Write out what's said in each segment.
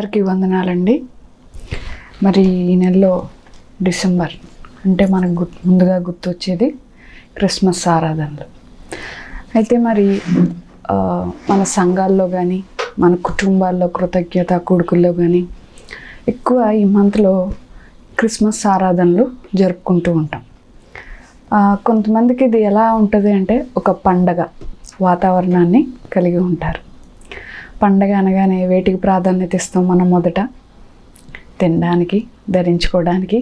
అందరికీ వందనాలండి. మరి ఈ నెలలో డిసెంబర్ అంటే మనకు ముందుగా గుర్తొచ్చేది క్రిస్మస్ ఆరాధనలు. అయితే మరి మన సంఘాల్లో కానీ మన కుటుంబాల్లో కృతజ్ఞత కొడుకుల్లో కానీ ఎక్కువ ఈ మంత్లో క్రిస్మస్ ఆరాధనలు జరుపుకుంటూ ఉంటాం. కొంతమందికి ఇది ఎలా ఉంటుంది అంటే ఒక పండగ వాతావరణాన్ని కలిగి ఉంటారు. పండగ అనగానే వేటికి ప్రాధాన్యత ఇస్తాం? మనం మొదట తినడానికి, ధరించుకోవడానికి,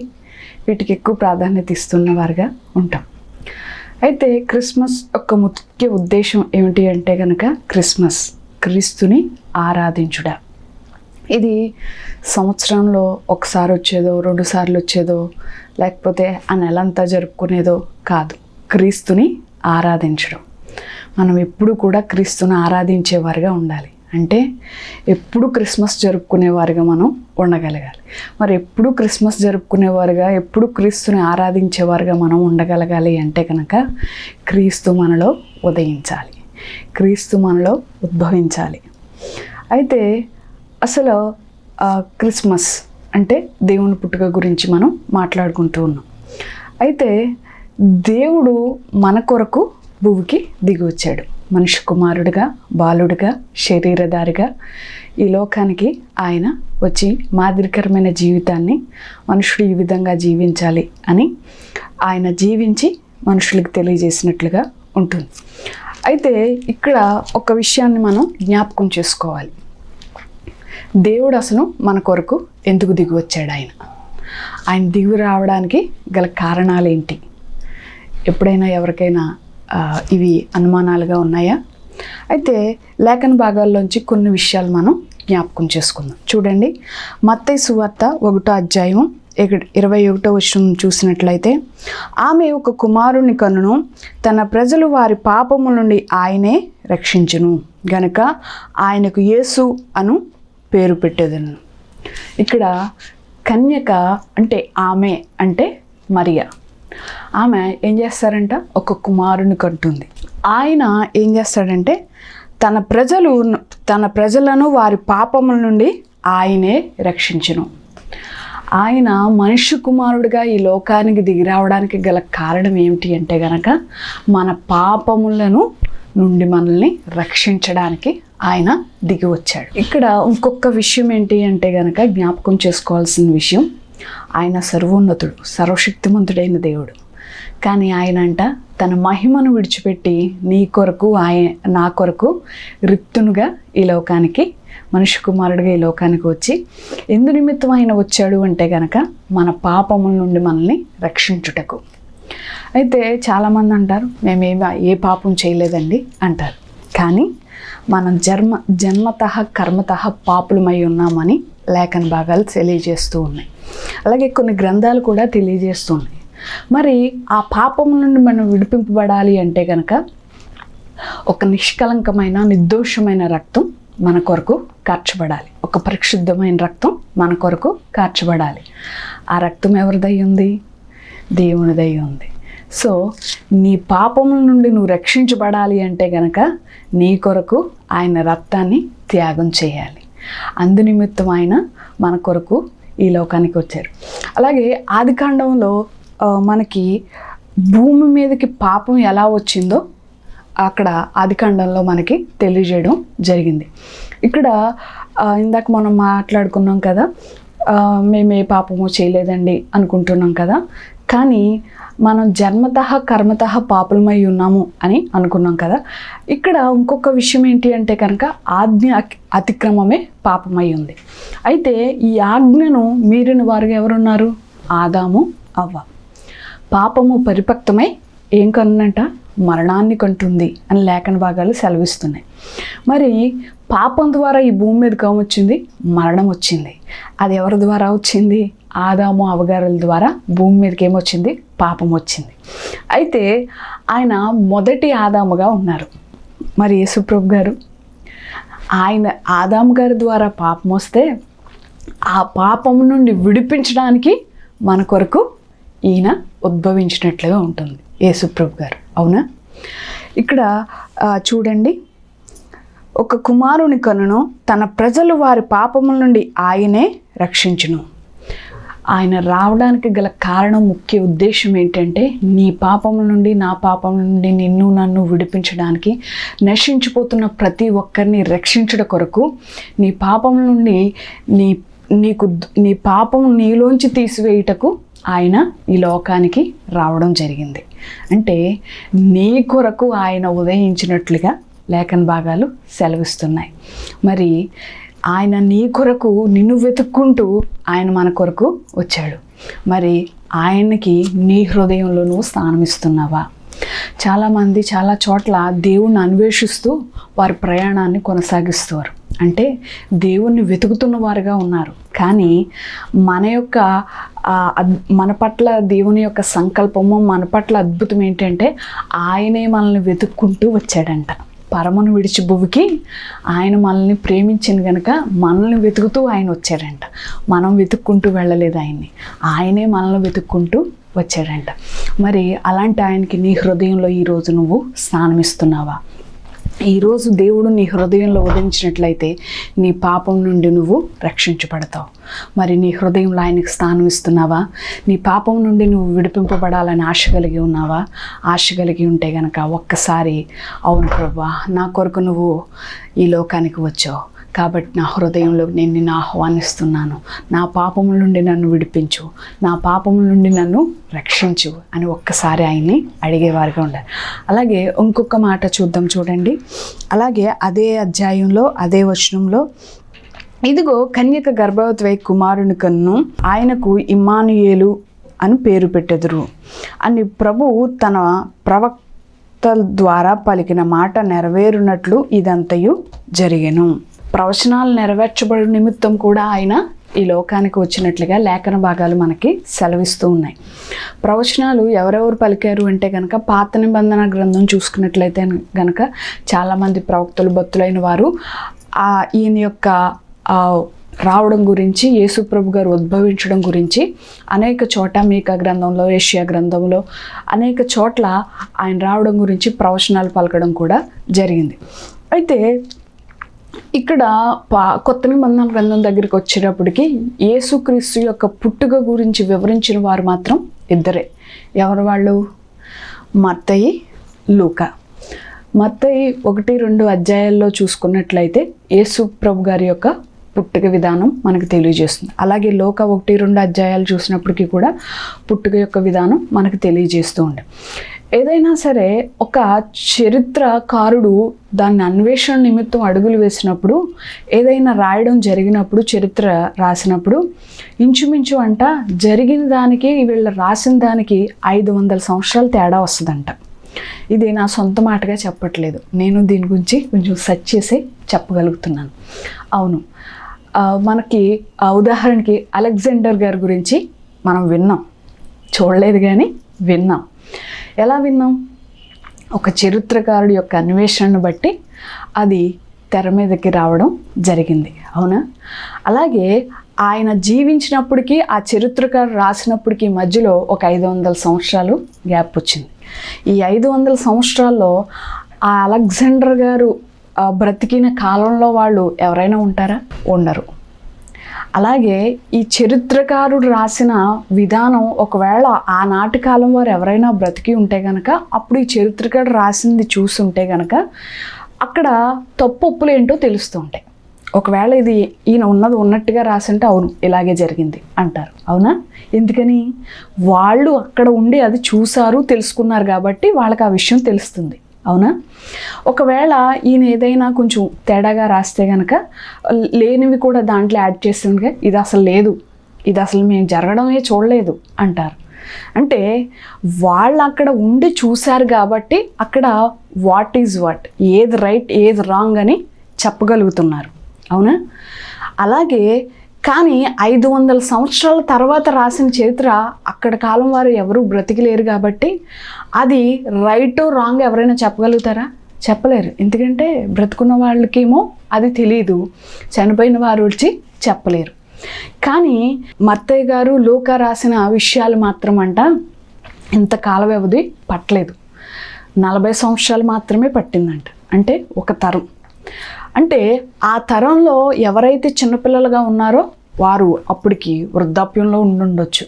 వీటికి ఎక్కువ ప్రాధాన్యత ఇస్తున్న వారుగా ఉంటాం. అయితే క్రిస్మస్ యొక్క ముఖ్య ఉద్దేశం ఏమిటి అంటే కనుక క్రిస్మస్ క్రీస్తుని ఆరాధించుట. ఇది సంవత్సరంలో ఒకసారి వచ్చేదో, 2 సార్లు వచ్చేదో, లేకపోతే ఆ నెలంతా జరుపుకునేదో కాదు. క్రీస్తుని ఆరాధించడం. మనం ఎప్పుడు కూడా క్రీస్తుని ఆరాధించేవారుగా ఉండాలి. అంటే ఎప్పుడు క్రిస్మస్ జరుపుకునేవారుగా మనం ఉండగలగాలి. మరి ఎప్పుడు క్రిస్మస్ జరుపుకునేవారుగా, ఎప్పుడు క్రీస్తుని ఆరాధించేవారుగా మనం ఉండగలగాలి అంటే కనుక క్రీస్తు మనలో ఉదయించాలి, క్రీస్తు మనలో ఉద్భవించాలి. అయితే అసలు క్రిస్మస్ అంటే దేవుని పుట్టుక గురించి మనం మాట్లాడుకుంటూ ఉన్నాం. అయితే దేవుడు మన కొరకు భూమికి దిగి వచ్చాడు. మనిషి కుమారుడిగా, బాలుడిగా, శరీరధారిగా ఈ లోకానికి ఆయన వచ్చి మాదిరికరమైన జీవితాన్ని మనుషుడు ఈ విధంగా జీవించాలి అని ఆయన జీవించి మనుషులకు తెలియజేసినట్లుగా ఉంటుంది. అయితే ఇక్కడ ఒక విషయాన్ని మనం జ్ఞాపకం చేసుకోవాలి. దేవుడు అసలు మన కొరకు ఎందుకు దిగి వచ్చాడు? ఆయన దిగి రావడానికి గల కారణాలు ఏంటి? ఎప్పుడైనా ఎవరికైనా ఇవి అనుమానాలుగా ఉన్నాయా? అయితే లేఖన భాగాల్లోంచి కొన్ని విషయాలు మనం జ్ఞాపకం చేసుకుందాం. చూడండి, మత్తయి సువార్త 1వ అధ్యాయం 21వ వచనం చూసినట్లయితే, ఆమె ఒక కుమారుని కనును, తన ప్రజలు వారి పాపముల నుండి ఆయనే రక్షించును గనుక ఆయనకు యేసు అను పేరు పెట్టేదను. ఇక్కడ కన్యక అంటే ఆమె అంటే మరియా. ఆమె ఏం చేస్తారంట? ఒక కుమారుని కంటుంది. ఆయన ఏం చేస్తాడంటే తన ప్రజలను వారి పాపముల నుండి ఆయనే రక్షించును. ఆయన మనుష్య కుమారుడిగా ఈ లోకానికి దిగి రావడానికి గల కారణం ఏమిటి అంటే గనక మన పాపములను నుండి మనల్ని రక్షించడానికి ఆయన దిగి వచ్చాడు. ఇక్కడ ఇంకొక విషయం ఏంటి అంటే గనక జ్ఞాపకం చేసుకోవాల్సిన విషయం, ఆయన సర్వోన్నతుడు, సర్వశక్తిమంతుడైన దేవుడు. కానీ ఆయన అంట తన మహిమను విడిచిపెట్టి నీ కొరకు, నా కొరకు రిక్తునుగా ఈ లోకానికి, మనుష్య కుమారుడిగా ఈ లోకానికి వచ్చి ఎందు నిమిత్తం ఆయన వచ్చాడు అంటే గనక మన పాపముల నుండి మనల్ని రక్షించుటకు. అయితే చాలామంది అంటారు, మేమేమి ఏ పాపం చేయలేదండి అంటారు. కానీ మనం జన్మతః కర్మతః పాపులమై ఉన్నామని లేఖన భాగాలు తెలియజేస్తూ ఉన్నాయి. అలాగే కొన్ని గ్రంథాలు కూడా తెలియజేస్తూ ఉన్నాయి. మరి ఆ పాపం నుండి మనం విడిపింపబడాలి అంటే కనుక ఒక నిష్కలంకమైన, నిర్దోషమైన రక్తం మన కొరకు కార్చబడాలి. ఒక పరిశుద్ధమైన రక్తం మన కొరకు కార్చబడాలి. ఆ రక్తం ఎవరిదై ఉంది? దేవునిదై ఉంది. సో నీ పాపముల నుండి నువ్వు రక్షించబడాలి అంటే గనక నీ కొరకు ఆయన రక్తాన్ని త్యాగం చేయాలి. అందునిమిత్తం ఆయన మన కొరకు ఈ లోకానికి వచ్చారు. అలాగే ఆదికాండంలో మనకి భూమి మీదకి పాపం ఎలా వచ్చిందో అక్కడ ఆదికాండంలో మనకి తెలియజేయడం జరిగింది. ఇక్కడ ఇందాక మనం మాట్లాడుకున్నాం కదా, మేము ఏ పాపము చేయలేదండి అనుకుంటున్నాం కదా, కానీ మనం జన్మతః కర్మతః పాపులమై ఉన్నాము అని అనుకున్నాం కదా. ఇక్కడ ఇంకొక విషయం ఏంటి అంటే కనుక ఆజ్ఞ అతిక్రమమే పాపమై ఉంది. అయితే ఈ ఆజ్ఞను మీరిన వారుగా ఎవరున్నారు? ఆదాము, అవ్వ. పాపము పరిపక్వమై ఏం కన్నంట? మరణాన్ని కంటుంది అని లేఖన భాగాలు సెలవిస్తున్నాయి. మరి పాపం ద్వారా ఈ భూమి మీదకి ఏమొచ్చింది? మరణం వచ్చింది. అది ఎవరి ద్వారా వచ్చింది? ఆదాము అవ్వగారుల ద్వారా భూమి మీదకి ఏమొచ్చింది? పాపం వచ్చింది. అయితే ఆయన మొదటి ఆదాముగా ఉన్నారు. మరి యేసుప్రభు గారు, ఆయన ఆదాము గారి ద్వారా పాపం వస్తే ఆ పాపం నుండి విడిపించడానికి మన కొరకు ఈయన ఉద్భవించినట్లుగా ఉంటుంది యేసుప్రభు గారు. అవునా? ఇక్కడ చూడండి, ఒక కుమారుని కనును, తన ప్రజలు వారి పాపముల నుండి ఆయనే రక్షించును. ఆయన రావడానికి గల కారణం, ముఖ్య ఉద్దేశం ఏంటంటే నీ పాపముల నుండి, నా పాపముల నుండి నిన్ను నన్ను విడిపించడానికి, నశించిపోతున్న ప్రతి ఒక్కరిని రక్షించడం కొరకు, నీ పాపముల నుండి నీ పాపం నీలోంచి తీసివేయుటకు ఆయన ఈ లోకానికి రావడం జరిగింది. అంటే నీ కొరకు ఆయన ఉదయించినట్లుగా లేఖన భాగాలు సెలవిస్తున్నాయి. మరి ఆయన నీ కొరకు నిన్ను వెతుక్కుంటూ ఆయన మన కొరకు వచ్చాడు. మరి ఆయనకి నీ హృదయంలో నువ్వు స్థానం ఇస్తున్నావా? చాలామంది చాలా చోట్ల దేవుణ్ణి అన్వేషిస్తూ వారి ప్రయాణాన్ని కొనసాగిస్తారు. అంటే దేవుణ్ణి వెతుకుతున్న వారుగా ఉన్నారు. కానీ మన పట్ల దేవుని యొక్క సంకల్పము, మన పట్ల అద్భుతం ఏంటంటే ఆయనే మనల్ని వెతుక్కుంటూ వచ్చాడంట. పరమను విడిచి భువికి ఆయన మనల్ని ప్రేమించిన కనుక మనల్ని వెతుకుతూ ఆయన వచ్చాడంట. మనం వెతుక్కుంటూ వెళ్ళలేదు ఆయన్ని, ఆయనే మనల్ని వెతుక్కుంటూ వచ్చాడంట. మరి అలాంటి ఆయనకి నీ హృదయంలో ఈరోజు నువ్వు స్థానం ఇస్తున్నావా? ఈరోజు దేవుడు నీ హృదయంలో ఉదయించినట్లయితే నీ పాపం నుండి నువ్వు రక్షించబడతావు. మరి నీ హృదయంలో ఆయనకు స్థానం ఇస్తున్నావా? నీ పాపం నుండి నువ్వు విడిపింపబడాలని ఆశ కలిగి ఉన్నావా? ఆశ కలిగి ఉంటే గనక ఒక్కసారి, అవును ప్రభువా, నా కొరకు నువ్వు ఈ లోకానికి వచ్చావు కాబట్టి నా హృదయంలో నేను నిన్ను ఆహ్వానిస్తున్నాను, నా పాపముల నుండి నన్ను విడిపించు, నా పాపముల నుండి నన్ను రక్షించు అని ఒక్కసారి ఆయన్ని అడిగేవారుగా ఉండాలి. అలాగే ఇంకొక మాట చూద్దాం, చూడండి. అలాగే అదే అధ్యాయంలో అదే వచనంలో, ఇదిగో కన్యక గర్భవతి కుమారుని కన్ను, ఆయనకు ఇమ్మానుయేలు అని పేరు పెట్టెదరు అని ప్రభువు తన ప్రవక్తల ద్వారా పలికిన మాట నెరవేరునట్లు ఇదంతయు జరిగెను. ప్రవచనాలు నెరవేర్చబడి నిమిత్తం కూడా ఆయన ఈ లోకానికి వచ్చినట్లుగా లేఖన భాగాలు మనకి సెలవిస్తూ ఉన్నాయి. ప్రవచనాలు ఎవరెవరు పలికారు అంటే కనుక పాత నిబంధన గ్రంథం చూసుకున్నట్లయితే కనుక చాలామంది ప్రవక్తలు, భక్తులైన వారు ఈయన యొక్క రావడం గురించి, యేసు ప్రభు గారు ఉద్భవించడం గురించి అనేక చోట మీకా గ్రంథంలో, ఏషియా గ్రంథంలో అనేక చోట్ల ఆయన రావడం గురించి ప్రవచనాలు పలకడం కూడా జరిగింది. అయితే ఇక్కడ కొత్త నిబంధన గ్రంథం దగ్గరికి వచ్చేటప్పటికి యేసుక్రీస్తు యొక్క పుట్టుక గురించి వివరించిన వారు మాత్రం ఇద్దరే. ఎవరు వాళ్ళు? మత్తయి, లూకా. మత్తయి 1-2 అధ్యాయాల్లో చూసుకున్నట్లయితే యేసు ప్రభు గారి యొక్క పుట్టుక విధానం మనకు తెలియజేస్తుంది. అలాగే లూకా 1-2 అధ్యాయాలు చూసినప్పటికీ కూడా పుట్టుక యొక్క విధానం మనకు తెలియజేస్తూ ఉండే. ఏదైనా సరే ఒక చరిత్రకారుడు దాన్ని అన్వేషణ నిమిత్తం అడుగులు వేసినప్పుడు, ఏదైనా రాయడం జరిగినప్పుడు, చరిత్ర రాసినప్పుడు ఇంచుమించు అంట జరిగిన దానికి వీళ్ళు రాసిన దానికి 500 సంవత్సరాలు తేడా వస్తుందంట. ఇది నా సొంత మాటగా చెప్పట్లేదు, నేను దీని గురించి కొంచెం సెర్చ్ చేసి చెప్పగలుగుతున్నాను. అవును, మనకి ఉదాహరణకి అలెగ్జాండర్ గారి గురించి మనం విన్నాం, చూడలేదు కానీ విన్నాం. ఎలా విన్నాం? ఒక చరిత్రకారుడి యొక్క అన్వేషణను బట్టి అది తెర మీదకి రావడం జరిగింది, అవునా? అలాగే ఆయన జీవించినప్పటికీ, ఆ చరిత్రకారుడు రాసినప్పటికీ మధ్యలో ఒక 500 సంవత్సరాలు గ్యాప్ వచ్చింది. ఈ 500 సంవత్సరాల్లో ఆ అలెగ్జాండర్ గారు బ్రతికిన కాలంలో వాళ్ళు ఎవరైనా ఉంటారా? ఉండరు. అలాగే ఈ చరిత్రకారుడు రాసిన విధానం ఒకవేళ ఆనాటి కాలం వారు ఎవరైనా బ్రతికి ఉంటే కనుక, అప్పుడు ఈ చరిత్రకారుడు రాసింది చూస్తుంటే కనుక అక్కడ తప్పొప్పులు ఏంటో తెలుస్తూ ఉంటాయి. ఒకవేళ ఇది ఈయన ఉన్నట్టుగా రాసింటే అవును ఇలాగే జరిగింది అంటారు, అవునా? ఎందుకని? వాళ్ళు అక్కడ ఉండి అది చూసారు, తెలుసుకున్నారు కాబట్టి వాళ్ళకి ఆ విషయం తెలుస్తుంది, అవునా? ఒకవేళ ఈయన ఏదైనా కొంచెం తేడాగా రాస్తే కనుక లేనివి కూడా దాంట్లో యాడ్ చేస్తుండగా ఇది అసలు లేదు, ఇది అసలు మేము జరగడమే చూడలేదు అంటారు. అంటే వాళ్ళు అక్కడ ఉండి చూశారు కాబట్టి అక్కడ వాట్ ఈజ్ వాట్, ఏది రైట్ ఏది రాంగ్ అని చెప్పగలుగుతున్నారు, అవునా? అలాగే కానీ 500 సంవత్సరాల తర్వాత రాసిన చరిత్ర అక్కడ కాలం వారు ఎవరు బ్రతికిలేరు కాబట్టి అది రైట్ రాంగ్ ఎవరైనా చెప్పగలుగుతారా? చెప్పలేరు. ఎందుకంటే బ్రతుకున్న వాళ్ళకేమో అది తెలియదు, చనిపోయిన వారు వచ్చి చెప్పలేరు. కానీ మత్తయి గారు, లూకా రాసిన విషయాలు మాత్రం అంట ఇంత కాల వ్యవధి పట్టలేదు, 40 సంవత్సరాలు మాత్రమే పట్టిందంట. అంటే ఒక తరం. అంటే ఆ తరంలో ఎవరైతే చిన్నపిల్లలుగా ఉన్నారో వారు అప్పటికి వృద్ధాప్యంలో ఉండుండొచ్చు.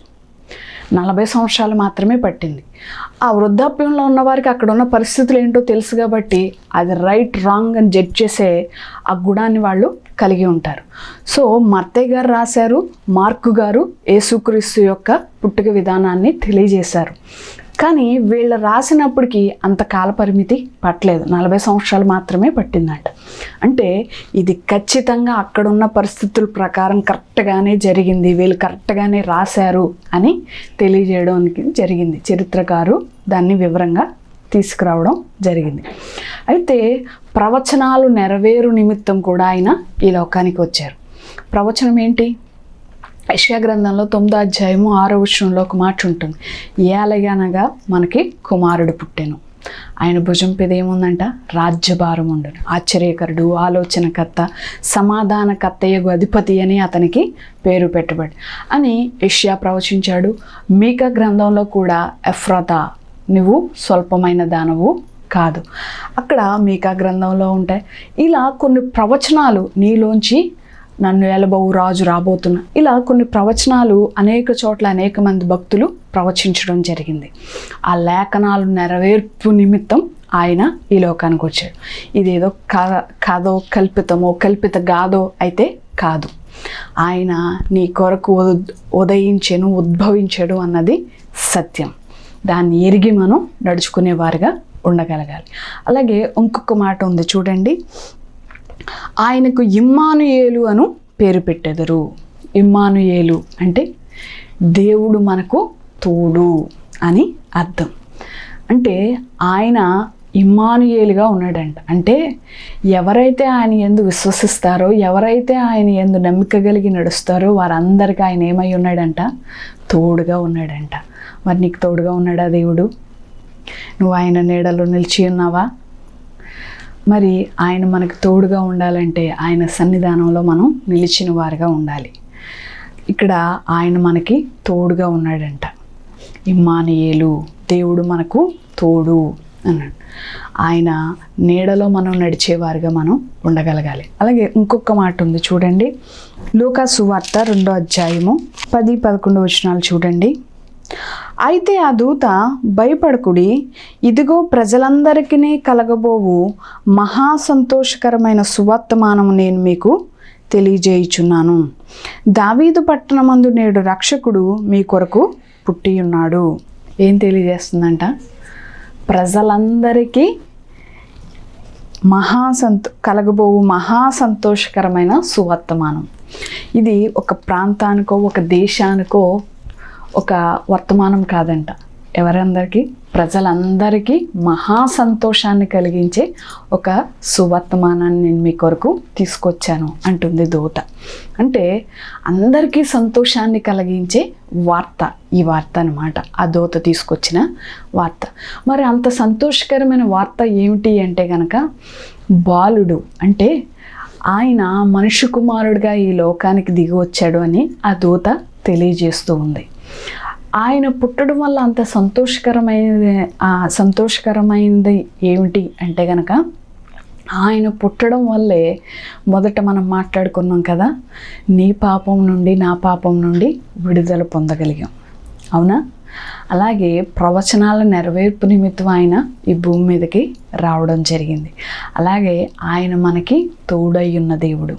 40 సంవత్సరాలు మాత్రమే పట్టింది. ఆ వృద్ధాప్యంలో ఉన్న వారికి అక్కడ ఉన్న పరిస్థితులు ఏంటో తెలుసు కాబట్టి అది రైట్ రాంగ్ అని జడ్జ్ చేసే ఆ గుణాన్ని వాళ్ళు కలిగి ఉంటారు. సో మత్తయి గారు రాశారు, మార్కు గారు యేసుక్రీస్తు యొక్క పుట్టుక విధానాన్ని తెలియజేశారు. కానీ వీళ్ళు రాసినప్పటికీ అంత కాల పరిమితి పట్టలేదు, 40 సంవత్సరాలు మాత్రమే పట్టిందంట. అంటే ఇది ఖచ్చితంగా అక్కడున్న పరిస్థితుల ప్రకారం కరెక్ట్గానే జరిగింది, వీళ్ళు కరెక్ట్గానే రాశారు అని తెలియజేయడానికి జరిగింది. చరిత్రకారు దాన్ని వివరంగా తీసుకురావడం జరిగింది. అయితే ప్రవచనాలు నెరవేరు నిమిత్తం కూడా ఆయన ఈ లోకానికి వచ్చారు. ప్రవచనం ఏంటి? యెషయా గ్రంథంలో 9వ అధ్యాయము 6వ వచనంలో ఒక మాట ఉంటుంది. ఏలయనగా మనకి కుమారుడు పుట్టెను, ఆయన భుజం మీద ఏముందంట? రాజ్యభారం ఉండను, ఆశ్చర్యకరుడు, ఆలోచనకర్త, సమాధానకర్తయగు అధిపతి అని అతనికి పేరు పెట్టబడి అని యెషయా ప్రవచించాడు. మీకా గ్రంథంలో కూడా ఎఫ్రాతా, నువ్వు స్వల్పమైన దానవు కాదు, అక్కడ మీకా గ్రంథంలో ఉంటాయి. ఇలా కొన్ని ప్రవచనాలు, నీలోంచి నన్ను ఏలబోవు రాజు రాబోతున్నా, ఇలా కొన్ని ప్రవచనాలు అనేక చోట్ల అనేక మంది భక్తులు ప్రవచించడం జరిగింది. ఆ లేఖనాలు నెరవేర్పు నిమిత్తం ఆయన ఈ లోకానికి వచ్చాడు. ఇదేదో కథో కల్పితమో కల్పిత గాథో అయితే కాదు. ఆయన నీ కొరకు ఉదయించెను, ఉద్భవించాడు అన్నది సత్యం. దాన్ని ఎరిగి మనం నడుచుకునేవారుగా ఉండగలగాలి. అలాగే ఇంకొక మాట ఉంది చూడండి, ఆయనకు ఇమ్మానుయేలు అను పేరు పెట్టెదరు. ఇమ్మానుయేలు అంటే దేవుడు మనకు తోడు అని అర్థం. అంటే ఆయన ఇమ్మానుయేలుగా ఉన్నాడంట. అంటే ఎవరైతే ఆయన యందు విశ్వసిస్తారో, ఎవరైతే ఆయన యందు నమ్మిక కలిగి నడుస్తారో వారందరికీ ఆయన ఏమై ఉన్నాడంట? తోడుగా ఉన్నాడంట. మరి నీకు తోడుగా ఉన్నాడా దేవుడు? నువ్వు ఆయన నీడలో నిలిచి ఉన్నావా? మరి ఆయన మనకు తోడుగా ఉండాలంటే ఆయన సన్నిధానంలో మనం నిలిచిన వారుగా ఉండాలి. ఇక్కడ ఆయన మనకి తోడుగా ఉన్నాడంట. ఇమ్మానుయేలు, దేవుడు మనకు తోడు అన్నాడు. ఆయన నీడలో మనం నడిచేవారుగా మనం ఉండగలగాలి. అలాగే ఇంకొక మాట ఉంది చూడండి, లూకా సువార్త 2వ అధ్యాయము 10-11 వచనాలు చూడండి. అయితే ఆ దూత, భయపడకుడి, ఇదిగో ప్రజలందరికీ కలగబోవు మహా సంతోషకరమైన సువర్తమానము నేను మీకు తెలియజేయుచున్నాను. దావీదు పట్టణమందు నేడు రక్షకుడు మీ కొరకు పుట్టి ఉన్నాడు. ఏం తెలియజేస్తుందంట? ప్రజలందరికీ కలగబోవు మహా సంతోషకరమైన సువర్తమానం. ఇది ఒక ప్రాంతానికో ఒక దేశానికో ఒక వర్తమానం కాదంట. ఎవరందరికీ? ప్రజలందరికీ మహా సంతోషాన్ని కలిగించే ఒక సువర్తమానాన్ని నేను మీ కొరకు తీసుకొచ్చాను అంటుంది దూత. అంటే అందరికీ సంతోషాన్ని కలిగించే వార్త ఈ వార్త అన్నమాట, ఆ దూత తీసుకొచ్చిన వార్త. మరి అంత సంతోషకరమైన వార్త ఏమిటి అంటే కనుక, బాలుడు అంటే ఆయన మనుష్య కుమారుడిగా ఈ లోకానికి దిగి వచ్చాడు అని ఆ దూత తెలియజేస్తూ ఉంది. ఆయన పుట్టడం వల్ల అంత సంతోషకరమైనది ఏమిటి అంటే కనుక, ఆయన పుట్టడం వల్లే మొదట మనం మాట్లాడుకున్నాం కదా, నీ పాపం నుండి నా పాపం నుండి విడుదల పొందగలిగాం, అవునా? అలాగే ప్రవచనాల నెరవేర్పు నిమిత్తం ఆయన ఈ భూమి మీదకి రావడం జరిగింది. అలాగే ఆయన మనకి తోడై ఉన్న దేవుడు.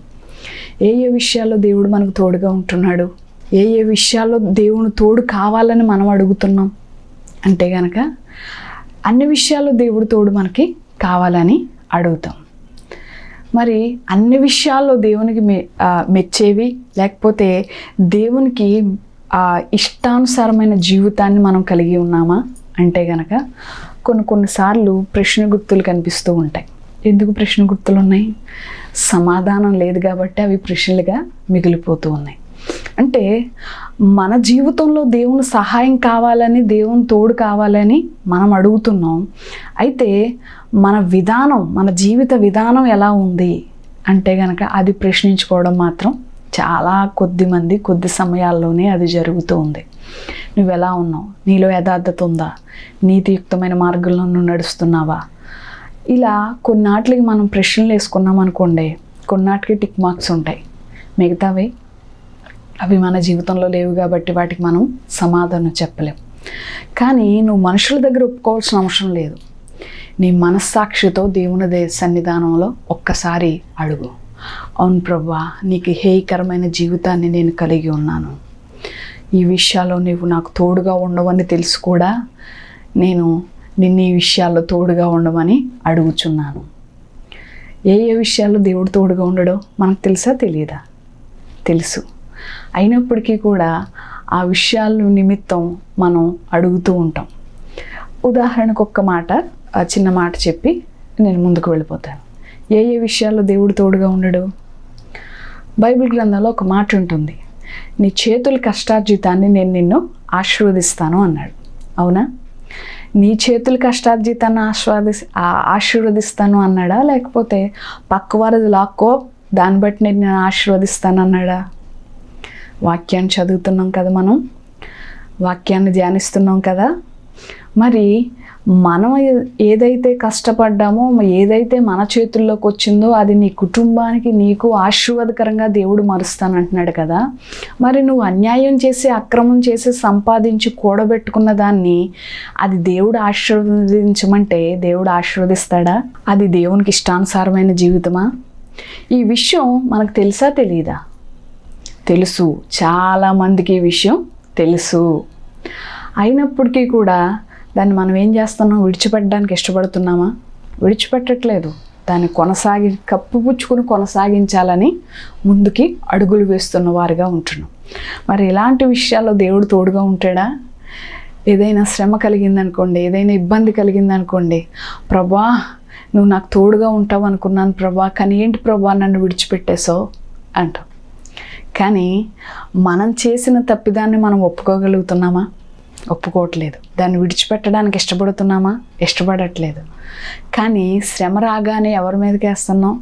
ఏ ఏ విషయాల్లో దేవుడు మనకు తోడుగా ఉంటున్నాడు? ఏ ఏ విషయాల్లో దేవుని తోడు కావాలని మనం అడుగుతున్నాం అంటే కనుక, అన్ని విషయాల్లో దేవుడు తోడు మనకి కావాలని అడుగుతాం. మరి అన్ని విషయాల్లో దేవునికి మెచ్చేవి, లేకపోతే దేవునికి ఇష్టానుసారమైన జీవితాన్ని మనం కలిగి ఉన్నామా అంటే కనుక, కొన్నిసార్లు ప్రశ్న గుర్తులు కనిపిస్తూ ఉంటాయి. ఎందుకు ప్రశ్న గుర్తులు ఉన్నాయి? సమాధానం లేదు కాబట్టి అవి ప్రశ్నలుగా మిగిలిపోతూ ఉన్నాయి. అంటే మన జీవితంలో దేవుని సహాయం కావాలని, దేవుని తోడు కావాలని మనం అడుగుతున్నాం. అయితే మన జీవిత విధానం ఎలా ఉంది అంటే కనుక అది ప్రశ్నించుకోవడం మాత్రం చాలా కొద్ది సమయాల్లోనే అది జరుగుతూ ఉంది. నువ్వు ఎలా ఉన్నావు? నీలో యథార్థత ఉందా? నీతియుక్తమైన మార్గంలో నువ్వు నడుస్తున్నావా? ఇలా కొన్నాటికి మనం ప్రశ్నలు వేసుకున్నాం అనుకోండి, కొన్నాటికి టిక్ మార్క్స్ ఉంటాయి, మిగతావి అవి మన జీవితంలో లేవు కాబట్టి వాటికి మనం సమాధానం చెప్పలేం. కానీ నువ్వు మనుషుల దగ్గర ఒప్పుకోవాల్సిన అవసరం లేదు. నీ మనస్సాక్షితో దేవుని సన్నిధానంలో ఒక్కసారి అడుగు, అవును ప్రభువా, నీకు హేయకరమైన జీవితాన్ని నేను కలిగి ఉన్నాను, ఈ విషయాల్లో నీవు నాకు తోడుగా ఉండవని తెలుసు కూడా నేను నిన్ను ఈ విషయాల్లో తోడుగా ఉండమని అడుగుచున్నాను. ఏ విషయాల్లో దేవుడు తోడుగా ఉండడో మనకు తెలుసా తెలియదా? తెలుసు. అయినప్పటికీ కూడా ఆ విషయాల నిమిత్తం మనం అడుగుతూ ఉంటాం. ఉదాహరణకు ఒక్క మాట, చిన్న మాట చెప్పి నేను ముందుకు వెళ్ళిపోతాను. ఏ విషయాల్లో దేవుడు తోడుగా ఉండడు? బైబిల్ గ్రంథంలో ఒక మాట ఉంటుంది, నీ చేతుల కష్టార్జితాన్ని నేను నిన్ను ఆశీర్వదిస్తాను అన్నాడు. అవునా? నీ చేతుల కష్టార్జితాన్ని ఆశీర్వదిస్తాను అన్నాడా? లేకపోతే పక్కవారిది లాక్కో దాన్ని బట్టి నేను ఆశీర్వదిస్తాను అన్నాడా? వాక్యాన్ని చదువుతున్నాం కదా, మనం వాక్యాన్ని ధ్యానిస్తున్నాం కదా. మరి మనం ఏదైతే కష్టపడ్డామో, ఏదైతే మన చేతుల్లోకి వచ్చిందో అది నీ కుటుంబానికి నీకు ఆశీర్వాదకరంగా దేవుడు మారుస్తానంటున్నాడు కదా. మరి నువ్వు అన్యాయం చేసి అక్రమం చేసి సంపాదించి కూడబెట్టుకున్న దాన్ని అది దేవుడు ఆశీర్వదించమంటే దేవుడు ఆశీర్వదిస్తాడా? అది దేవునికి ఇష్టానుసారమైన జీవితమా? ఈ విషయం మనకు తెలుసా తెలియదా? తెలుసు. చాలామందికి ఈ విషయం తెలుసు. అయినప్పటికీ కూడా దాన్ని మనం ఏం చేస్తున్నాం? విడిచిపెట్టడానికి ఇష్టపడుతున్నామా? విడిచిపెట్టట్లేదు. దాన్ని కప్పుపుచ్చుకుని కొనసాగించాలని ముందుకి అడుగులు వేస్తున్న వారిగా ఉంటున్నాం. మరి ఇలాంటి విషయాల్లో దేవుడు తోడుగా ఉంటాడా? ఏదైనా శ్రమ కలిగిందనుకోండి, ఏదైనా ఇబ్బంది కలిగిందనుకోండి, ప్రభా నువ్వు నాకు తోడుగా ఉంటావు అనుకున్నాను ప్రభా, కానీ ఏంటి ప్రభా నన్ను విడిచిపెట్టేసావు అంటాం. కానీ మనం చేసిన తప్పిదాన్ని మనం ఒప్పుకోగలుగుతున్నామా? ఒప్పుకోవట్లేదు. దాన్ని విడిచిపెట్టడానికి ఇష్టపడుతున్నామా? ఇష్టపడట్లేదు. కానీ శ్రమ రాగానే ఎవరి మీదకి వేస్తున్నాం?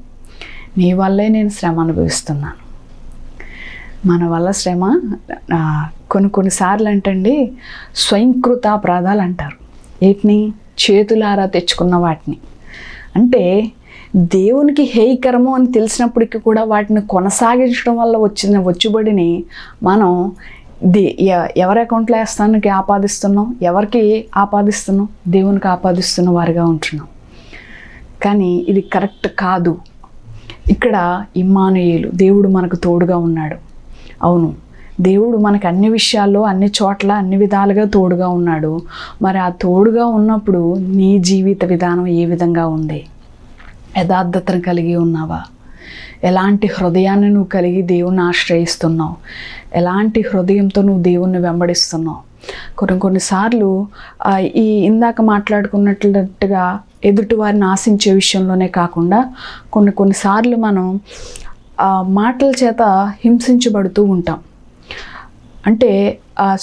నీ వల్లే నేను శ్రమ అనుభవిస్తున్నాను. మన వల్ల శ్రమ కొన్నిసార్లు అంటండి స్వయంకృత అపరాధాలు అంటారు. వీటిని చేతులారా తెచ్చుకున్న వాటిని. అంటే దేవునికి హేయకరము అని తెలిసినప్పటికీ కూడా వాటిని కొనసాగించడం వల్ల వచ్చిన వచ్చుబడిని మనం ఎవరి అకౌంట్లో వేస్తానికి ఆపాదిస్తున్నాం? ఎవరికి ఆపాదిస్తున్నాం? దేవునికి ఆపాదిస్తున్న వారిగా ఉంటున్నాం. కానీ ఇది కరెక్ట్ కాదు. ఇక్కడ ఇమ్మానుయేలు, దేవుడు మనకు తోడుగా ఉన్నాడు. అవును, దేవుడు మనకు అన్ని విషయాల్లో అన్ని చోట్ల అన్ని విధాలుగా తోడుగా ఉన్నాడు. మరి ఆ తోడుగా ఉన్నప్పుడు నీ జీవిత విధానం ఏ విధంగా ఉంది? యథార్థతను కలిగి ఉన్నావా? ఎలాంటి హృదయాన్ని నువ్వు కలిగి దేవుణ్ణి ఆశ్రయిస్తున్నావు? ఎలాంటి హృదయంతో నువ్వు దేవుణ్ణి వెంబడిస్తున్నావు? కొన్నిసార్లు ఇందాక మాట్లాడుకున్నట్లుగా ఎదుటి వారిని ఆశించే విషయంలోనే కాకుండా కొన్నిసార్లు మనం మాటల చేత హింసించబడుతూ ఉంటాం. అంటే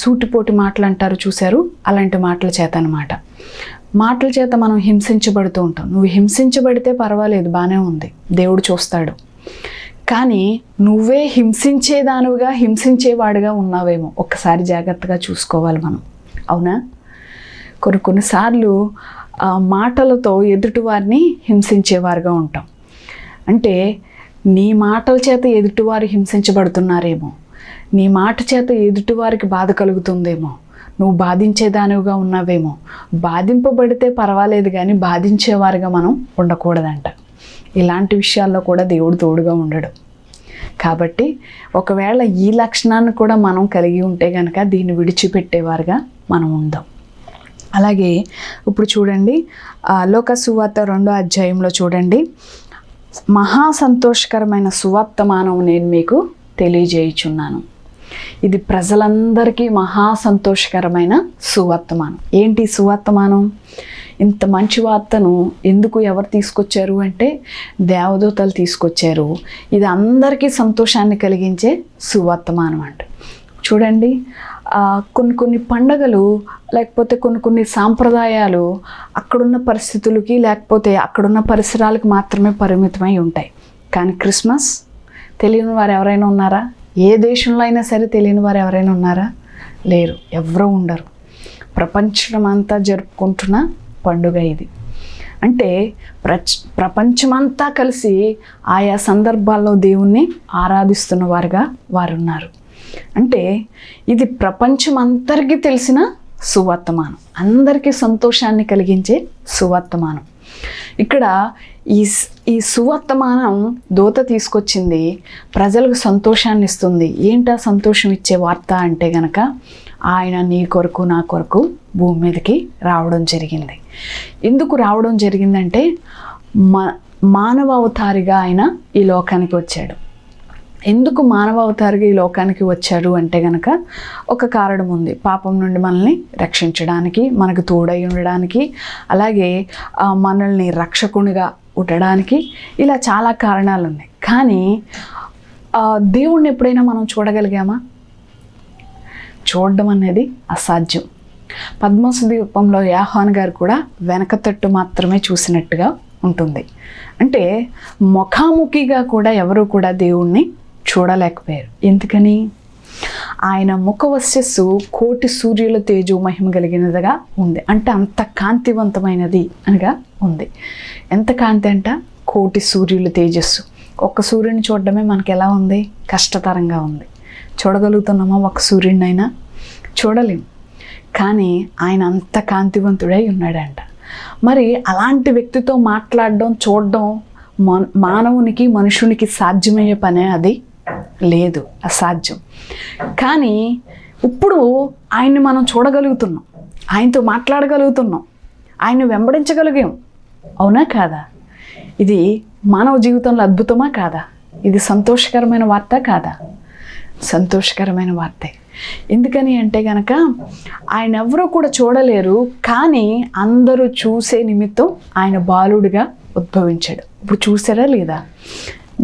సూటిపోటి మాటలు అంటారు చూశారు, అలాంటి మాటల చేత అన్నమాట. మాటల చేత మనం హింసించబడుతూ ఉంటాం. నువ్వు హింసించబడితే పర్వాలేదు, బాగానే ఉంది, దేవుడు చూస్తాడు. కానీ నువ్వే హింసించేదానుగా హింసించేవాడుగా ఉన్నావేమో ఒక్కసారి జాగ్రత్తగా చూసుకోవాలి మనం. అవునా? కొన్నిసార్లు మాటలతో ఎదుటివారిని హింసించేవారుగా ఉంటాం. అంటే నీ మాటల చేత ఎదుటివారు హింసించబడుతున్నారేమో, నీ మాట చేత ఎదుటివారికి బాధ కలుగుతుందేమో, నువ్వు బాధించేదానివిగా ఉన్నావేమో. బాధింపబడితే పర్వాలేదు కానీ బాధించేవారుగా మనం ఉండకూడదంట. ఇలాంటి విషయాల్లో కూడా దేవుడు తోడుగా ఉండడు. కాబట్టి ఒకవేళ ఈ లక్షణాన్ని కూడా మనం కలిగి ఉంటే కనుక దీన్ని విడిచిపెట్టేవారుగా మనం ఉందాం. అలాగే ఇప్పుడు చూడండి, లోక సువార్త 2వ అధ్యాయంలో చూడండి, మహా సంతోషకరమైన సువర్తమానం నేను మీకు తెలియజేయుచున్నాను. ఇది ప్రజలందరికీ మహా సంతోషకరమైన సువర్తమానం. ఏంటి సువర్తమానం? ఇంత మంచి వార్తను ఎందుకు ఎవరు తీసుకొచ్చారు అంటే దేవదూతలు తీసుకొచ్చారు. ఇది అందరికీ సంతోషాన్ని కలిగించే సువర్తమానం అంట. చూడండి, కొన్ని పండగలు లేకపోతే కొన్ని సాంప్రదాయాలు అక్కడున్న పరిస్థితులకి లేకపోతే అక్కడున్న పరిసరాలకు మాత్రమే పరిమితమై ఉంటాయి. కానీ క్రిస్మస్ తెలియని వారు ఎవరైనా ఉన్నారా? ఏ దేశంలో అయినా సరే తెలియని వారు ఎవరైనా ఉన్నారా? లేరు, ఎవరూ ఉండరు. ప్రపంచమంతా జరుపుకుంటున్న పండుగ ఇది. అంటే ప్రపంచమంతా కలిసి ఆయా సందర్భాల్లో దేవుణ్ణి ఆరాధిస్తున్న వారుగా వారు ఉన్నారు. అంటే ఇది ప్రపంచం అందరికీ తెలిసిన సువర్తమానం, అందరికీ సంతోషాన్ని కలిగించే సువర్తమానం. ఇక్కడ ఈ సువర్తమానం దూత తీసుకొచ్చింది, ప్రజలకు సంతోషాన్ని ఇస్తుంది. ఏంటా సంతోషం ఇచ్చే వార్త అంటే గనక ఆయన నీ కొరకు నా కొరకు భూమి మీదకి రావడం జరిగింది. ఎందుకు రావడం జరిగిందంటే మానవ అవతారిగా ఆయన ఈ లోకానికి వచ్చాడు. ఎందుకు మానవ అవతారిగా ఈ లోకానికి వచ్చాడు అంటే గనక ఒక కారణం ఉంది. పాపం నుండి మనల్ని రక్షించడానికి, మనకు తోడై ఉండడానికి, అలాగే మనల్ని రక్షకునిగా ఉండడానికి, ఇలా చాలా కారణాలు ఉన్నాయి. కానీ దేవుణ్ణి ఎప్పుడైనా మనం చూడగలిగామా? చూడడం అనేది అసాధ్యం. పద్మసు ద్వీపంలో యోహాను గారు కూడా వెనక తట్టు మాత్రమే చూసినట్టుగా ఉంటుంది. అంటే ముఖాముఖిగా కూడా ఎవరు కూడా దేవుణ్ణి చూడలేకపోయారు. ఎందుకని? ఆయన ముఖవశ్యస్సు కోటి సూర్యుల తేజో మహిమ కలిగినదిగా ఉంది. అంటే అంత కాంతివంతమైనది అనగా ఉంది. ఎంత కాంతి అంట? కోటి సూర్యుల తేజస్సు. ఒక్క సూర్యుని చూడడమే మనకి ఎలా ఉంది? కష్టతరంగా ఉంది. చూడగలుగుతున్నామా ఒక సూర్యుడినైనా? చూడలేం. కానీ ఆయన అంత కాంతివంతుడై ఉన్నాడంట. మరి అలాంటి వ్యక్తితో మాట్లాడడం, చూడడం మానవునికి, మనుషునికి సాధ్యమయ్యే పనే అది? లేదు, అసాధ్యం. కానీ ఇప్పుడు ఆయన్ని మనం చూడగలుగుతున్నాం, ఆయనతో మాట్లాడగలుగుతున్నాం, ఆయన్ని వెంబడించగలిగాం. అవునా కాదా? ఇది మానవ జీవితంలో అద్భుతమా కాదా? ఇది సంతోషకరమైన వార్త కాదా? సంతోషకరమైన వార్తే. ఎందుకని అంటే గనక ఆయన ఎవరూ కూడా చూడలేరు, కానీ అందరూ చూసే నిమిత్తం ఆయన బాలుడిగా ఉద్భవించాడు. ఇప్పుడు చూసారా లేదా?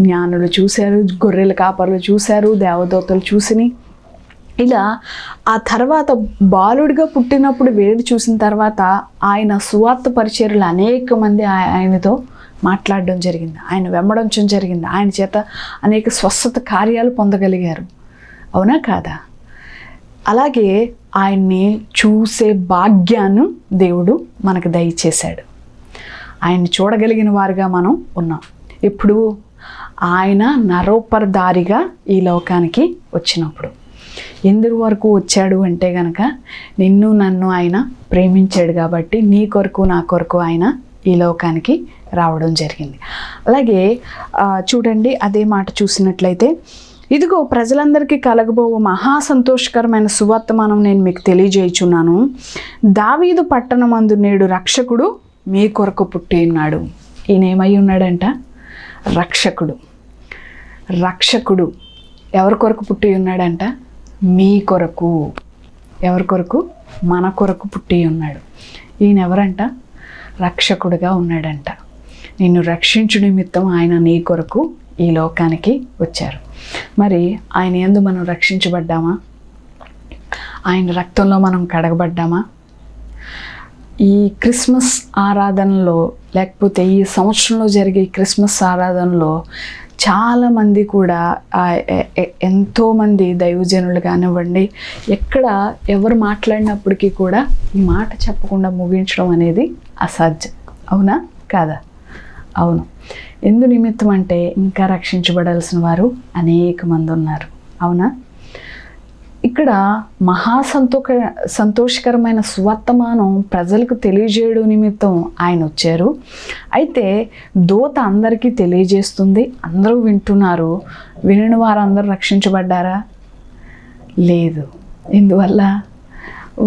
జ్ఞానులు చూశారు, గొర్రెల కాపరులు చూశారు, దేవదూతలు చూసిని. ఇలా ఆ తర్వాత బాలుడిగా పుట్టినప్పుడు వేడి చూసిన తర్వాత ఆయన సువార్త పరిచర్యలు అనేక మంది ఆయనతో మాట్లాడడం జరిగింది, ఆయన వెంబడించడం జరిగింది, ఆయన చేత అనేక స్వస్థత కార్యాలు పొందగలిగారు. అవునా కాదా? అలాగే ఆయన్ని చూసే భాగ్యాన్ని దేవుడు మనకు దయచేశాడు. ఆయన్ని చూడగలిగిన వారుగా మనం ఉన్నాం. ఇప్పుడు ఆయన నరోపరదారిగా ఈ లోకానికి వచ్చినప్పుడు ఎందుకు వరకు వచ్చాడు అంటే గనక నిన్ను నన్ను ఆయన ప్రేమించాడు కాబట్టి నీ కొరకు నా కొరకు ఆయన ఈ లోకానికి రావడం జరిగింది. అలాగే చూడండి, అదే మాట చూసినట్లయితే, ఇదిగో ప్రజలందరికీ కలగబోవు మహా సంతోషకరమైన సువర్తమానం నేను మీకు తెలియజేయుచున్నాను. దావీదు పట్టణమందు నేడు రక్షకుడు మీ కొరకు పుట్టి ఉన్నాడు. ఈయన ఏమై ఉన్నాడంట? రక్షకుడు. రక్షకుడు ఎవరి కొరకు పుట్టి ఉన్నాడంట? మీ కొరకు. ఎవరి కొరకు? మన కొరకు పుట్టి ఉన్నాడు. ఈయన ఎవరంట? రక్షకుడుగా ఉన్నాడంట. నిన్ను రక్షించు నిమిత్తం ఆయన నీ కొరకు ఈ లోకానికి వచ్చారు. మరి ఆయన యందు మనం రక్షించబడ్డామా? ఆయన రక్తంలో మనం కడగబడ్డామా? ఈ క్రిస్మస్ ఆరాధనలో, లేకపోతే ఈ సంవత్సరంలో జరిగే క్రిస్మస్ ఆరాధనలో చాలామంది కూడా ఎంతోమంది దైవజనులు కానివ్వండి, ఎక్కడ ఎవరు మాట్లాడినప్పటికీ కూడా ఈ మాట చెప్పకుండా ముగించడం అనేది అసాధ్యం. అవునా కాదా? అవును. ఎందు నిమిత్తం అంటే ఇంకా రక్షించబడాల్సిన వారు అనేక మంది ఉన్నారు. అవునా? ఇక్కడ సంతోషకరమైన సువర్తమానం ప్రజలకు తెలియజేయడం నిమిత్తం ఆయన వచ్చారు. అయితే దూత అందరికీ తెలియజేస్తుంది, అందరూ వింటున్నారు. వినిన వారందరూ రక్షించబడ్డారా? లేదు. ఎందువల్ల?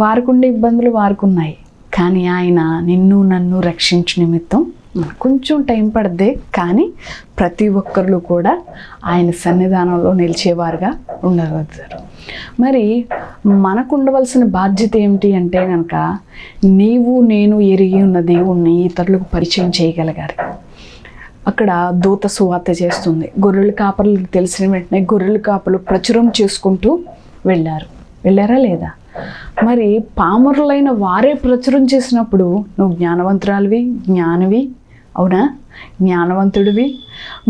వారికుండే ఇబ్బందులు వారికున్నాయి. కానీ ఆయన నిన్ను నన్ను రక్షించు నిమిత్తం కొంచెం టైం పడద్దే, కానీ ప్రతి ఒక్కరు కూడా ఆయన సన్నిధానంలో నిలిచేవారుగా ఉండగలుగుతారు. మరి మనకు ఉండవలసిన బాధ్యత ఏమిటి అంటే కనుక, నీవు నేను ఎరిగి ఉన్న దేవుణ్ణి ఇతరులకు పరిచయం చేయగలగాలి. అక్కడ దూత సువార్త చేస్తుంది. గొర్రెల కాపర్లకు తెలిసిన వెంటనే గొర్రెల కాపర్లు ప్రచురం చేసుకుంటూ వెళ్ళారా లేదా? మరి పామరులైన వారే ప్రచురం చేసినప్పుడు నువ్వు జ్ఞానవంతురాలివి, జ్ఞానివి. అవునా? జ్ఞానవంతుడివి.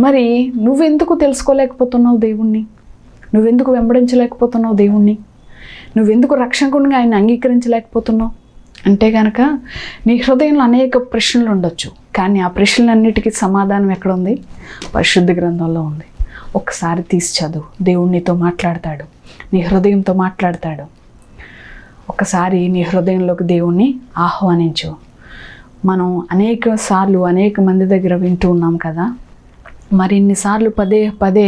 మరి నువ్వెందుకు తెలుసుకోలేకపోతున్నావు దేవుణ్ణి? నువ్వెందుకు వెంబడించలేకపోతున్నావు దేవుణ్ణి? నువ్వెందుకు రక్షకునిగా ఆయన అంగీకరించలేకపోతున్నావు అంటే కనుక నీ హృదయంలో అనేక ప్రశ్నలు ఉండొచ్చు. కానీ ఆ ప్రశ్నలన్నిటికీ సమాధానం ఎక్కడ ఉంది? పరిశుద్ధ గ్రంథంలో ఉంది. ఒక్కసారి తీసి చదువు. దేవుడు నీతో మాట్లాడతాడు, నీ హృదయంతో మాట్లాడతాడు. ఒకసారి నీ హృదయంలోకి దేవుణ్ణి ఆహ్వానించు. మనం అనేక మంది దగ్గర వింటూ ఉన్నాం కదా, మరి ఇన్నిసార్లు పదే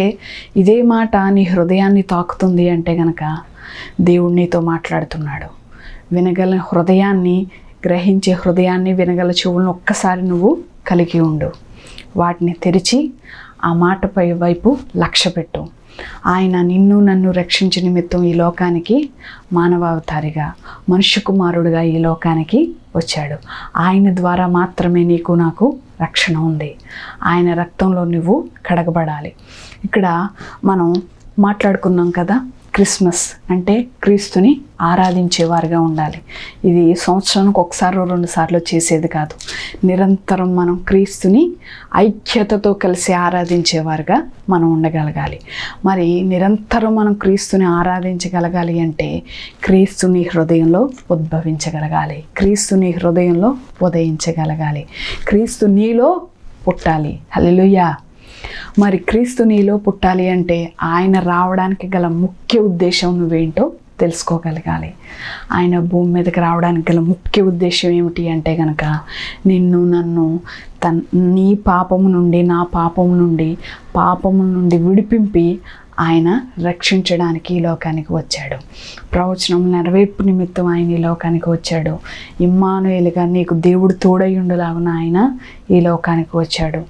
ఇదే మాట నీ హృదయాన్ని తాకుతుంది అంటే గనక దేవుడు నీతో మాట్లాడుతున్నాడు. వినగల హృదయాన్ని, గ్రహించే హృదయాన్ని, వినగల చెవులను ఒక్కసారి నువ్వు కలిగి ఉండు. వాటిని తెరిచి ఆ మాటపై వైపు లక్ష్య పెట్టు. ఆయన నిన్ను నన్ను రక్షించే నిమిత్తం ఈ లోకానికి మానవావతారిగా, మనుష్య కుమారుడిగా ఈ లోకానికి వచ్చాడు. ఆయన ద్వారా మాత్రమే నీకు నాకు రక్షణ ఉంది. ఆయన రక్తంలో నువ్వు కడగబడాలి. ఇక్కడ మనం మాట్లాడుకున్నాం కదా, క్రిస్మస్ అంటే క్రీస్తుని ఆరాధించేవారుగా ఉండాలి. ఇది సంవత్సరానికి ఒకసారి 2 సార్లు చేసేది కాదు. నిరంతరం మనం క్రీస్తుని ఐక్యతతో కలిసి ఆరాధించేవారుగా మనం ఉండగలగాలి. మరి నిరంతరం మనం క్రీస్తుని ఆరాధించగలగాలి అంటే క్రీస్తుని హృదయంలో ఉద్భవించగలగాలి, క్రీస్తుని హృదయంలో ఉదయించగలగాలి, క్రీస్తు నీలో పుట్టాలి. హల్లెలూయా. మరి క్రీస్తు నీలో పుట్టాలి అంటే ఆయన రావడానికి గల ముఖ్య ఉద్దేశం నువ్వేంటో తెలుసుకోగలగాలి. ఆయన భూమి మీదకి రావడానికి గల ముఖ్య ఉద్దేశం ఏమిటి అంటే కనుక నిన్ను నన్ను నీ పాపము నుండి, నా పాపము నుండి విడిపింపి ఆయన రక్షించడానికి ఈ లోకానికి వచ్చాడు. ప్రవచనం నెరవేర్పు నిమిత్తం ఆయన ఈ లోకానికి వచ్చాడు. ఇమ్మానుయేలుగా నీకు దేవుడు తోడయ్యుండులాగున ఆయన ఈ లోకానికి వచ్చాడు.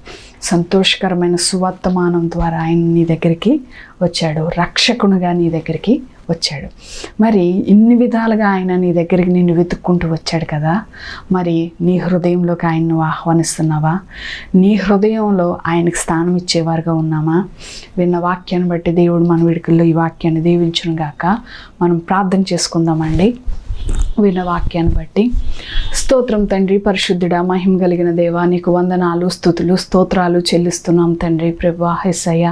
సంతోషకరమైన సువర్తమానం ద్వారా ఆయన నీ దగ్గరికి వచ్చాడు, రక్షకునిగా నీ దగ్గరికి వచ్చాడు. మరి ఇన్ని విధాలుగా ఆయన నీ దగ్గరికి నిన్ను వెతుక్కుంటూ వచ్చాడు కదా, మరి నీ హృదయంలోకి ఆయన నువ్వు ఆహ్వానిస్తున్నావా? నీ హృదయంలో ఆయనకు స్థానం ఇచ్చేవారుగా ఉన్నామా? విన్న వాక్యాన్ని బట్టి దేవుడు మన వేడుకల్లో ఈ వాక్యాన్ని దీవించును గాక. మనం ప్రార్థన చేసుకుందామండి. విన్న వాక్యాన్ని బట్టి స్తోత్రం తండ్రి, పరిశుద్ధుడా, మహిమ కలిగిన దేవా, నీకు వందనాలు, స్తుతులు, స్తోత్రాలు చెల్లిస్తున్నాం తండ్రి. ప్రభా యేసయ్య,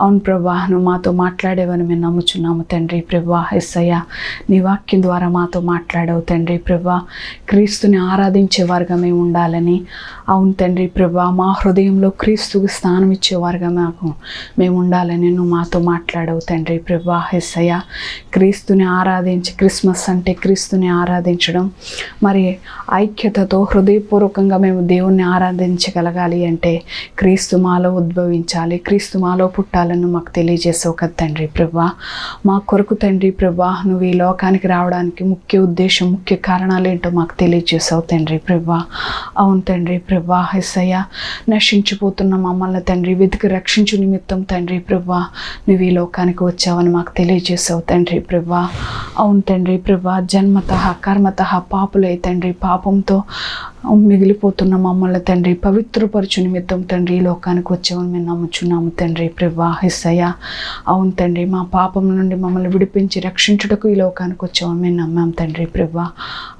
అవును ప్రభా, నువ్వు మాతో మాట్లాడేవని మేము నమ్ముచున్నాము తండ్రి. ప్రభా యేసయ్య, నీ వాక్యం ద్వారా మాతో మాట్లాడావు తండ్రి. ప్రభా క్రీస్తుని ఆరాధించేవారుగా మేము ఉండాలని, అవును తండ్రి ప్రభా, మా హృదయంలో క్రీస్తుకు స్థానం ఇచ్చేవారుగా మేము ఉండాలని నువ్వు మాతో మాట్లాడావు తండ్రి. ప్రభా యేసయ్య, క్రీస్తుని ఆరాధించి, క్రిస్మస్ అంటే క్రీస్తుని ఆరాధించడం, మరి ఐక్యతతో హృదయపూర్వకంగా మేము దేవుణ్ణి ఆరాధించగలగాలి అంటే క్రీస్తు మాలో ఉద్భవించాలి, క్రీస్తు మాలో పుట్టాలని మాకు తెలియజేసావు కదా తండ్రి. ప్రభా మా కొరకు తండ్రి ప్రభా, నువ్వు ఈ లోకానికి రావడానికి ముఖ్య ఉద్దేశం, ముఖ్య కారణాలు ఏంటో మాకు తెలియజేసావు తండ్రి. ప్రభా అవును తండ్రి ప్రభా యేసయ్య, నశించిపోతున్న మమ్మల్ని తండ్రి వెతికి రక్షించు నిమిత్తం తండ్రి ప్రభా నువ్వు ఈ లోకానికి వచ్చావని మాకు తెలియజేసావు తండ్రి. ప్రభా అవును తండ్రి ప్రభా, జన్మతః కర్మతః పాపులై తండ్రి పాపంతో మిగిలిపోతున్న మమ్మల్ని తండ్రి పవిత్రపరచు నిమిత్తం తండ్రి ఈ లోకానికి వచ్చామని మేము నమ్ముచున్నాము తండ్రి. ప్రభా యేసయ్య, అవును తండ్రి, మా పాపం నుండి మమ్మల్ని విడిపించి రక్షించుటకు ఈ లోకానికి వచ్చామని మేము నమ్మాం తండ్రి. ప్రభా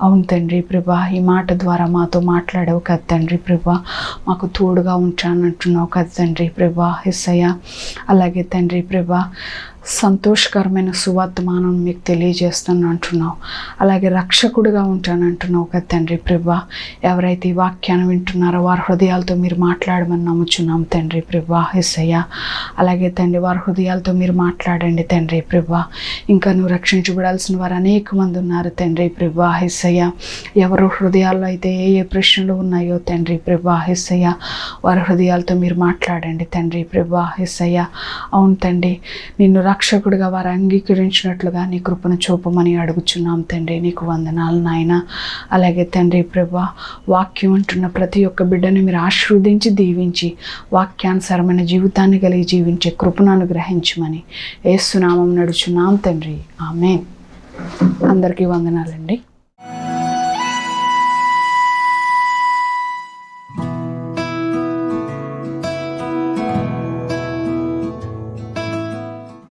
అవును తండ్రి ప్రభా, ఈ మాట ద్వారా మాతో మాట్లాడావు కదా తండ్రి. ప్రభా మాకు తోడుగా ఉంచానంటున్నావు కదా తండ్రి. ప్రభా యేసయ్య, అలాగే తండ్రి ప్రభా సంతోషకరమైన సువర్తమానం మీకు తెలియజేస్తాను అంటున్నావు, అలాగే రక్షకుడిగా ఉంటానంటున్నావు కదా తండ్రి. ప్రభా ఎవరైతే ఈ వాక్యాన్ని వింటున్నారో వారి హృదయాలతో మీరు మాట్లాడమని నమ్ముచున్నాము తండ్రి. ప్రభా యేసయ్య, అలాగే తండ్రి వారి హృదయాలతో మీరు మాట్లాడండి తండ్రి. ప్రభా ఇంకా నువ్వు రక్షించబడాల్సిన వారు అనేక మంది ఉన్నారు తండ్రి. ప్రభా యేసయ్య, ఎవరు హృదయాల్లో అయితే ఏ ప్రశ్నలు ఉన్నాయో తండ్రి. ప్రభా యేసయ్య, వారి హృదయాలతో మీరు మాట్లాడండి తండ్రి. ప్రభా యేసయ్య, అవును తండ్రి, నిన్ను రక్షకుడిగా వారు అంగీకరించినట్లుగా నీ కృపను చూపమని అడుగుచున్నాం తండ్రి. నీకు వందనాలు నాయన. అలాగే తండ్రి ప్రభా, వాక్యం అంటున్న ప్రతి ఒక్క బిడ్డని మీరు ఆశీర్వదించి దీవించి వాక్యానుసారమైన జీవితాన్ని కలిగి జీవించే కృపను అనుగ్రహించమని యేసు నామమున నడుచున్నాం తండ్రి. ఆమేన్. అందరికీ వందనాలండి.